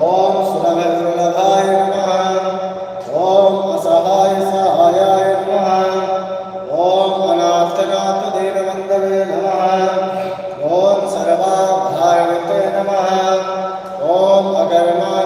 ओम सुलभदुर्लभाय नमः। ओम असहाय सहायाय नमः। ओम अनाथनाथ दीनबंधवे नमः। ओम सर्वाभारते नमः। ओम अकर्मा